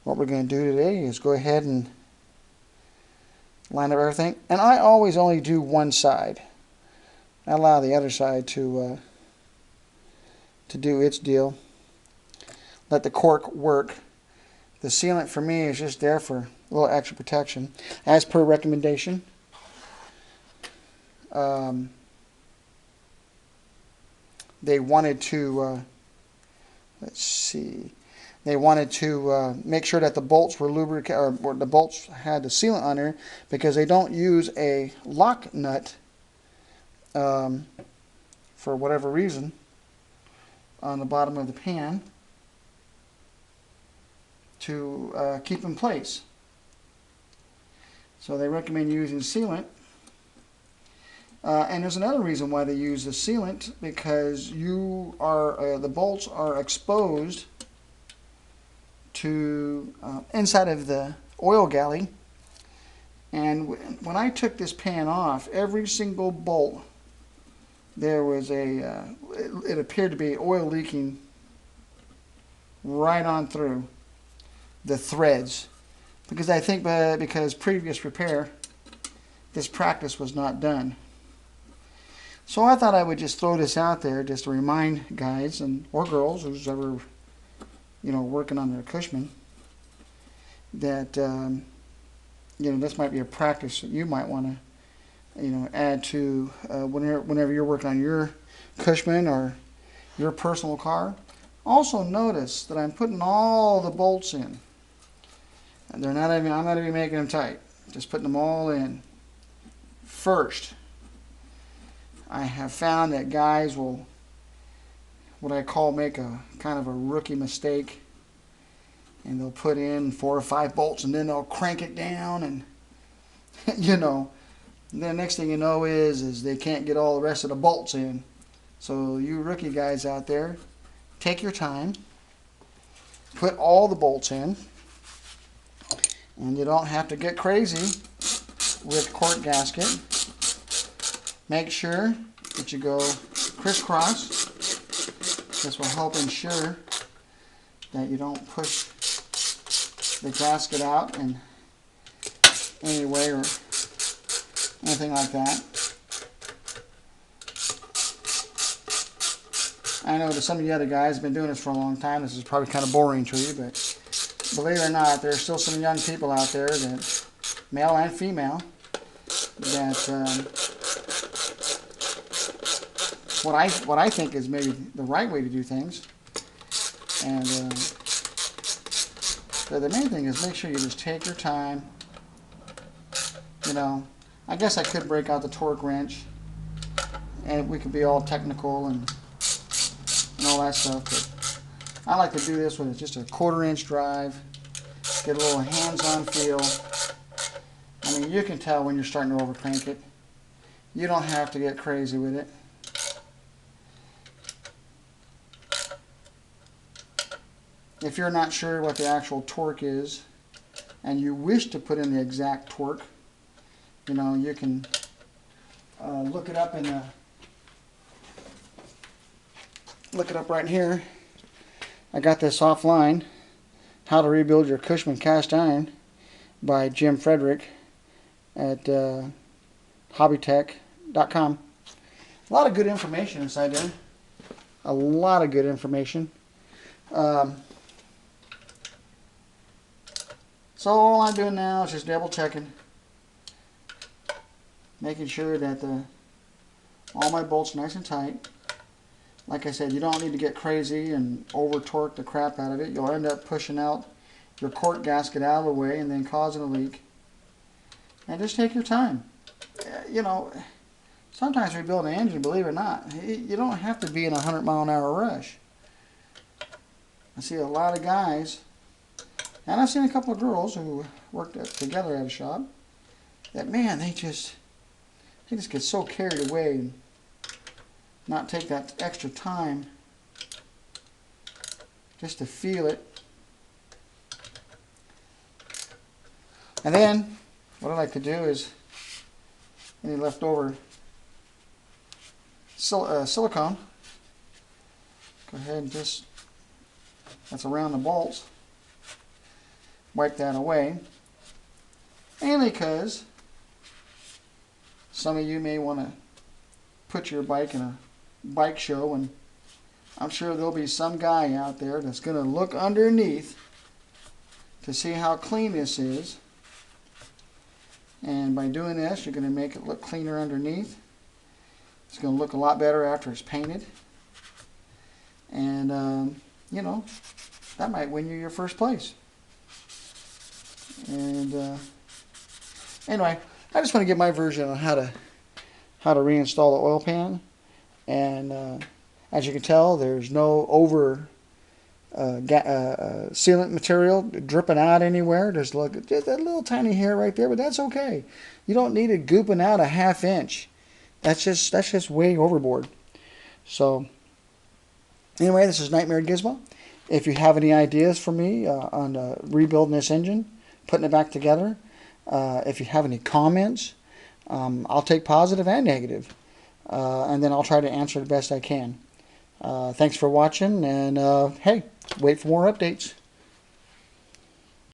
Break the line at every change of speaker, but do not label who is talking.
what we're going to do today is go ahead and line up everything. And I always only do one side. I allow the other side to do its deal. Let the cork work. The sealant for me is just there for a little extra protection. As per recommendation, they wanted to, let's see, they wanted to make sure that the bolts were lubricated, or the bolts had the sealant on there, because they don't use a lock nut for whatever reason on the bottom of the pan to keep in place. So they recommend using sealant. And there's another reason why they use the sealant, because the bolts are exposed to inside of the oil galley. And when I took this pan off, every single bolt, there was it appeared to be oil leaking right on through the threads, because I think because previous repair, this practice was not done. So I thought I would just throw this out there just to remind guys and or girls, who's ever working on their Cushman, that this might be a practice that you might want to add to whenever you're working on your Cushman or your personal car. Also notice that I'm putting all the bolts in. And I'm not even making them tight. Just putting them all in first. I have found that guys will, what I call, make a kind of a rookie mistake, and they'll put in 4 or 5 bolts and then they'll crank it down, and then the next thing you know is they can't get all the rest of the bolts in. So you rookie guys out there, take your time, put all the bolts in, and you don't have to get crazy with cork gasket. Make sure that you go crisscross. This will help ensure that you don't push the gasket out in any way or anything like that. I know that some of the other guys have been doing this for a long time. This is probably kind of boring to you, but believe it or not, there are still some young people out there, that, male and female, that what I think is maybe the right way to do things. And the main thing is make sure you just take your time. I guess I could break out the torque wrench, and we could be all technical and all that stuff, but I like to do this with just a 1/4 inch drive, get a little hands-on feel. I mean, you can tell when you're starting to overcrank it. You don't have to get crazy with it. If you're not sure what the actual torque is, and you wish to put in the exact torque, you can look it up look it up right here. I got this offline, How to Rebuild Your Cushman Cast Iron by Jim Frederick at hobbytech.com. A lot of good information inside there. A lot of good information. So all I'm doing now is just double checking, making sure that all my bolts are nice and tight. Like I said, you don't need to get crazy and over torque the crap out of it. You'll end up pushing out your cork gasket out of the way and then causing a leak. And just take your time. Sometimes rebuilding an engine, believe it or not, you don't have to be in a 100-mile-an-hour rush. I see a lot of guys, and I've seen a couple of girls who worked together at a shop, that, man, they just get so carried away and not take that extra time just to feel it. And then what I like to do is any leftover silicone, go ahead and just, that's around the bolts, wipe that away. Mainly because some of you may want to put your bike in a bike show, and I'm sure there'll be some guy out there that's going to look underneath to see how clean this is. And by doing this, you're going to make it look cleaner underneath. It's going to look a lot better after it's painted. And, you know, that might win you your first place. And anyway, I just want to give my version on how to reinstall the oil pan. And as you can tell, there's no over sealant material dripping out anywhere. There's just that little tiny hair right there, but that's okay. You don't need it gooping out a ½ inch. That's just way overboard. So anyway, this is Nightmare Gizmo. If you have any ideas for me on rebuilding this engine, putting it back together, if you have any comments, I'll take positive and negative, and then I'll try to answer the best I can. Thanks for watching, and hey, wait for more updates.